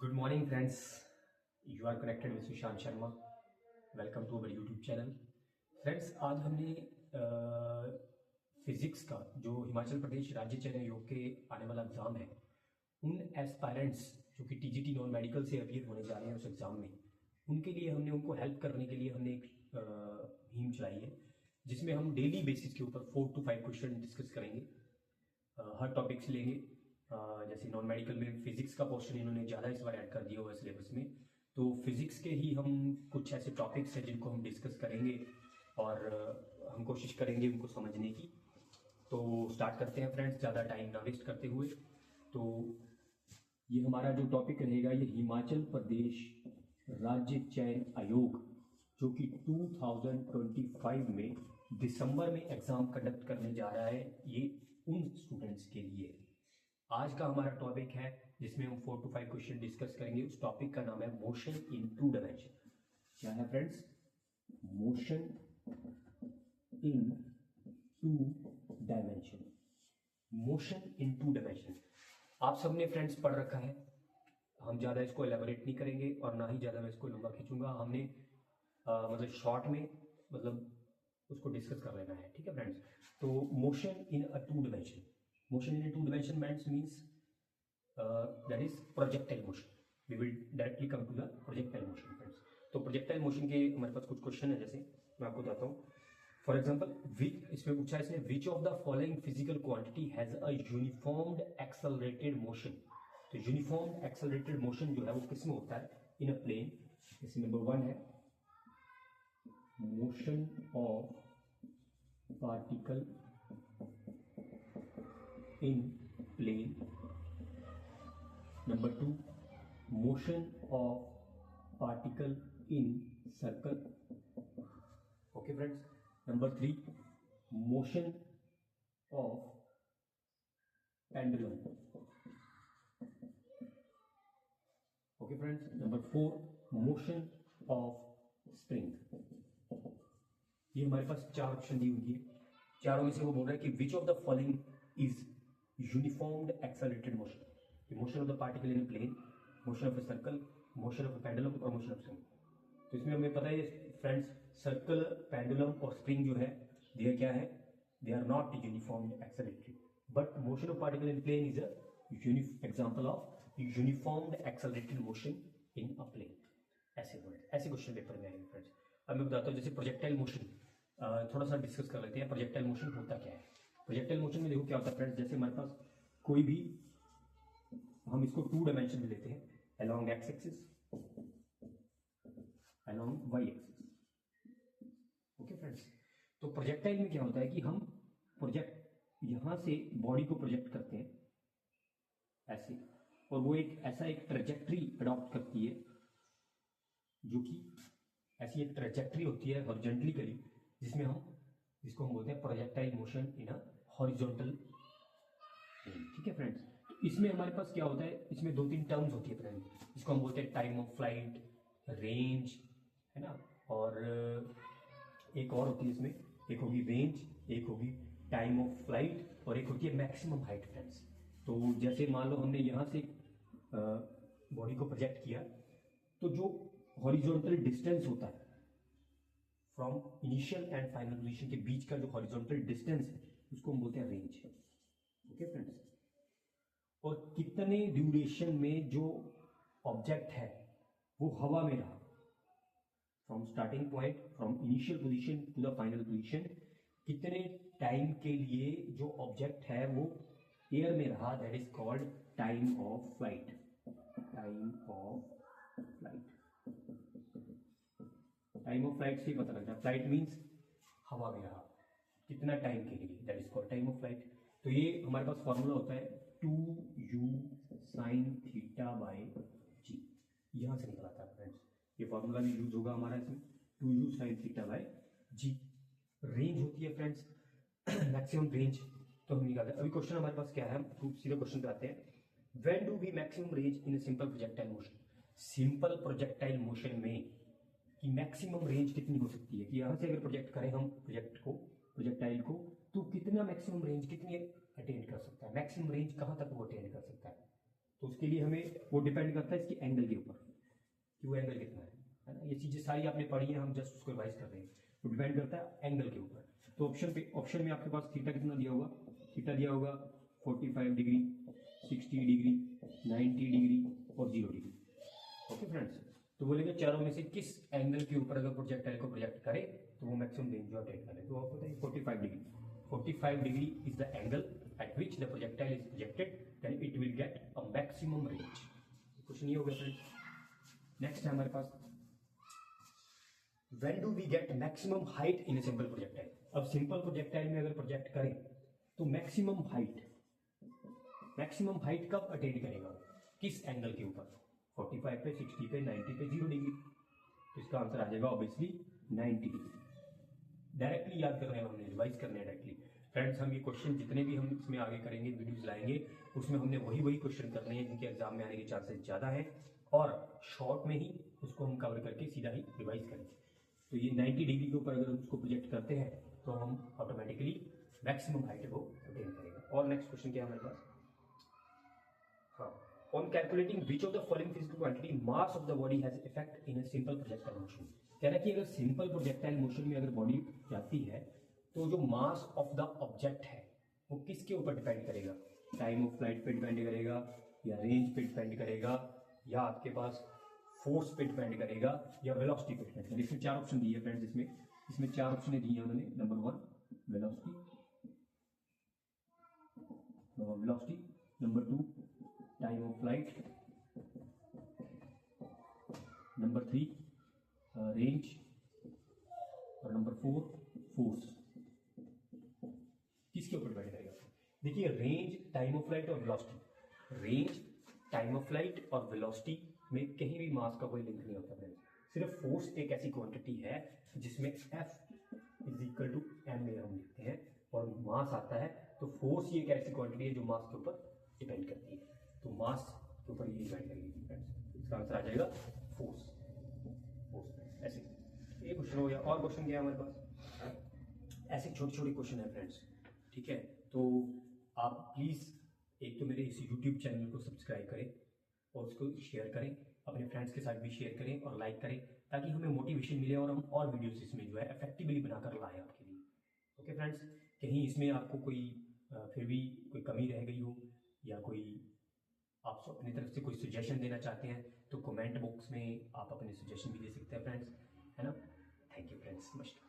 Good morning friends, you are connected with Sushant Sharma. Welcome to our YouTube channel. Friends, आज हमने physics का जो हिमाचल प्रदेश राज्य चयन आयोग के आने वाला एग्ज़ाम है, उन एस्पायरेंट्स जो कि टीजीटी नॉन मेडिकल से अपीयर होने जा रहे हैं उस एग्ज़ाम में, उनके लिए हमने उनको हेल्प करने के लिए हमने एक मुहिम चलाई है, जिसमें हम डेली बेसिस के ऊपर 4 to 5 क्वेश्चन डिस्कस करेंगे। हर टॉपिक से लेंगे। जैसे नॉन मेडिकल में फिजिक्स का पोर्शन इन्होंने ज़्यादा इस बार ऐड कर दिया हुआ है सिलेबस में, तो फिजिक्स के ही हम कुछ ऐसे टॉपिक्स हैं जिनको हम डिस्कस करेंगे और हम कोशिश करेंगे उनको समझने की। तो स्टार्ट करते हैं फ्रेंड्स, ज़्यादा टाइम ना वेस्ट करते हुए। तो ये हमारा जो टॉपिक रहेगा, ये हिमाचल प्रदेश राज्य चयन आयोग जो कि 2025 में दिसंबर में एग्ज़ाम कंडक्ट करने जा रहा है, ये उन स्टूडेंट्स के लिए। आज का हमारा टॉपिक है जिसमें हम 4 to 5 क्वेश्चन डिस्कस करेंगे। उस टॉपिक का नाम है मोशन इन 2 डायमेंशन। क्या है friends? Motion in 2 dimension. Motion in 2 dimension आप सबने फ्रेंड्स पढ़ रखा है, हम ज़्यादा इसको एलेबोरेट नहीं करेंगे और ना ही ज़्यादा मैं इसको लंबा खींचूंगा। हमने मतलब शॉर्ट में मतलब उसको डिस्कस कर लेना है, ठीक है फ्रेंड्स। तो motion in a 2 dimension, motion in a 2 dimension means that is projectile motion. We will directly come to the projectile motion friends. तो projectile motion के हमारे पास कुछ क्वेश्चन है, जैसे मैं आपको बताता हूँ। फॉर एग्जाम्पल, इसमें पूछा है इसने, विच of the following physical quantity has a uniformed accelerated motion. तो यूनिफॉर्म्ड एक्सेलरेटेड मोशन जो है वो किस में होता है? इन अ प्लेन। जैसे नंबर 1 है motion of particle in plane. Number 2, motion of particle in circle. Okay friends. Number 3, motion of pendulum. Okay friends. Number 4, motion of spring. ये हमारे पास 4 ऑप्शन दी हुई है। चारों में से वो बोल रहा है कि which of the following is uniformed accelerated motion. Motion of the particle in plane, motion of a circle, motion of a pendulum और मोशन ऑफ स्प्रिंग। तो इसमें हमें पता है फ्रेंड्स, सर्कल, पेंडुलम और स्प्रिंग जो है, दे क्या है? They are not uniformed accelerated, but motion of particle in plane is a example of uniformed accelerated motion in a plane. ऐसे क्वेश्चन पेपर में आएंगे फ्रेंड्स। अब मैं बताता हूँ, जैसे प्रोजेक्टाइल मोशन थोड़ा सा डिस्कस कर लेते हैं। प्रोजेक्टाइल मोशन होता क्या है? प्रोजेक्टाइल मोशन में देखो क्या होता है फ्रेंड्स, जैसे हमारे पास कोई भी, हम इसको 2 डायमेंशन में लेते हैं, along X axis, along Y axis. Okay friends, तो प्रोजेक्टाइल में क्या होता है कि हम यहां से बॉडी को प्रोजेक्ट करते हैं ऐसे, और वो ऐसा एक ट्रेजेक्ट्री अडॉप्ट करती है, जो कि ऐसी एक ट्रेजेक्ट्री होती है हॉरिजॉन्टली करीब, जिसको हम बोलते हैं projectile motion in a horizontal plane. ठीक है फ्रेंड्स, तो इसमें हमारे पास क्या होता है, इसमें 2-3 टर्म्स होती है फ्रेंड्स, जिसको हम बोलते हैं टाइम ऑफ फ्लाइट, रेंज, है ना, और एक और होती है इसमें, एक होगी रेंज, एक होगी टाइम ऑफ फ्लाइट, और एक होती है मैक्सिमम हाइट फ्रेंड्स। तो जैसे मान लो हमने यहाँ से बॉडी को प्रोजेक्ट किया, तो जो हॉरिजॉन्टल डिस्टेंस होता है from initial and final position के बीच का जो हॉरिजॉन्टल डिस्टेंस है, उसको हम बोलते हैं रेंज। ओके फ्रेंड्स, और कितने ड्यूरेशन में जो ऑब्जेक्ट है वो हवा में रहा, from starting point, from initial position to the final position, कितने टाइम के लिए जो ऑब्जेक्ट है वो एयर में रहा, that is called time of flight. Time of flight, time of flight से पता लगता है, फ्लाइट मीन्स हवा में रहा कितना टाइम के लिए, that is called time of flight. तो ये हमारे पास फॉर्मूला होता है 2u sin थीटा बाय जी, यहां से निकला था फ्रेंड्स, ये फॉर्मूला भी यूज होगा हमारा इसमें, 2u sin theta by g. Range होती है फ्रेंड्स मैक्सिमम रेंज, तो हम निकालते हैं। अभी क्वेश्चन हमारे पास क्या है, हम सीधे क्वेश्चन पे आते हैं। When do we maximum range in simple projectile motion. Simple projectile motion में कि मैक्सिमम रेंज कितनी हो सकती है, कि यहां से अगर प्रोजेक्ट करें हम प्रोजेक्टाइल को, तो कितना मैक्सिमम रेंज कितनी अटेंड कर सकता है, मैक्सिमम रेंज कहां तक वो अटेंड कर सकता है। तो उसके लिए हमें वो डिपेंड करता है इसकी एंगल के ऊपर, क्यू एंगल कितना है ना। ये चीज़ें सारी आपने पढ़ी है, हम जस्ट उसको रिवाइज कर रहे हैं। वो डिपेंड करता है एंगल के ऊपर। तो ऑप्शन में आपके पास थीटा कितना दिया होगा, थीटा दिया होगा 45 डिग्री, 60 डिग्री, 90 डिग्री और 0 डिग्री। ओके फ्रेंड्स, तो बोलेंगे चारों में से किस एंगल के ऊपर अगर प्रोजेक्टाइल को प्रोजेक्ट करे तो वो मैक्सिमम रेंज ऑफ अटेन करे। तो आपको बताइए 45 degree, 45 degree is the angle at which the projectile is projected, then it will get a maximum range. कुछ नहीं होगा फ्रेंड्स। नेक्स्ट है हमारे पास when do we get maximum height in a simple projectile. अब सिंपल प्रोजेक्टाइल में अगर project करें तो मैक्सिमम हाइट कब अटेन करेगा, किस एंगल के ऊपर, 45 पे, 60 पे, 90 पे, 0 डिग्री। तो इसका आंसर आ जाएगा ऑब्वियसली 90 डिग्री। डायरेक्टली याद कर रहे हैं, हमने रिवाइज करने हैं डायरेक्टली। फ्रेंड्स, हम ये क्वेश्चन जितने भी हम इसमें आगे करेंगे, वीडियोस लाएंगे, उसमें हमने वही क्वेश्चन करने हैं जिनके एग्जाम में आने के चांसेस ज़्यादा है, और शॉर्ट में ही उसको हम कवर करके सीधा ही रिवाइज करेंगे। तो ये 90 डिग्री के ऊपर अगर हम उसको प्रोजेक्ट करते हैं तो हम ऑटोमेटिकली मैक्सिमम हाइट को अटेन करेगा। और नेक्स्ट क्वेश्चन क्या है हमारे पास, हाँ, on calculating which of the following physical quantity mass of the body has effect in a simple projectile motion। कह रहा है कि अगर सिंपल प्रोजेक्टाइल मोशन में अगर बॉडी जाती है तो जो मास ऑफ द ऑब्जेक्ट है वो किसके ऊपर डिपेंड करेगा, टाइम ऑफ फ्लाइट पे डिपेंड करेगा, या रेंज पे डिपेंड करेगा, या आपके पास फोर्स पे डिपेंड करेगा, या वेलोसिटी पे डिपेंड करेगा। इसमें 4 ऑप्शन दिए फ्रेंड्स, इसमें 4 ऑप्शन दिए हैं उन्होंने। Number 1 velocity, number 2 time of flight, number 3 range, और नंबर 4 फोर्स। किसके ऊपर डिपेंड करेगा? देखिए, रेंज, टाइम ऑफ फ्लाइट और velocity, range, time of flight और वेलोसिटी में कहीं भी मास का कोई लिंक नहीं होता है। सिर्फ फोर्स एक ऐसी क्वांटिटी है जिसमें F is equal to M हम लिखते हैं, और मास आता है। तो फोर्स ये एक ऐसी क्वांटिटी है जो मास के ऊपर डिपेंड करती है। तो मास के ऊपर ये डिपेंड करेगी फ्रेंड्स। इसका आंसर आ जाएगा फोर्स। ऐसे ये क्वेश्चन हो गया। और क्वेश्चन क्या है हमारे पास, ऐसे छोटे छोटे क्वेश्चन है फ्रेंड्स, ठीक है। तो आप प्लीज़ एक तो मेरे इस यूट्यूब चैनल को सब्सक्राइब करें और उसको शेयर करें, अपने फ्रेंड्स के साथ भी शेयर करें और लाइक करें, ताकि हमें मोटिवेशन मिले और हम और वीडियोस इसमें जो है इफेक्टिवली बनाकर लाएं आपके लिए। ओके फ्रेंड्स, कहीं इसमें आपको कोई फिर भी कोई कमी रह गई हो, या कोई आप अपनी तरफ से कोई सजेशन देना चाहते हैं तो कमेंट बॉक्स में आप अपने सजेशन भी दे सकते हैं फ्रेंड्स, है ना। थैंक यू फ्रेंड्स, नमस्कार।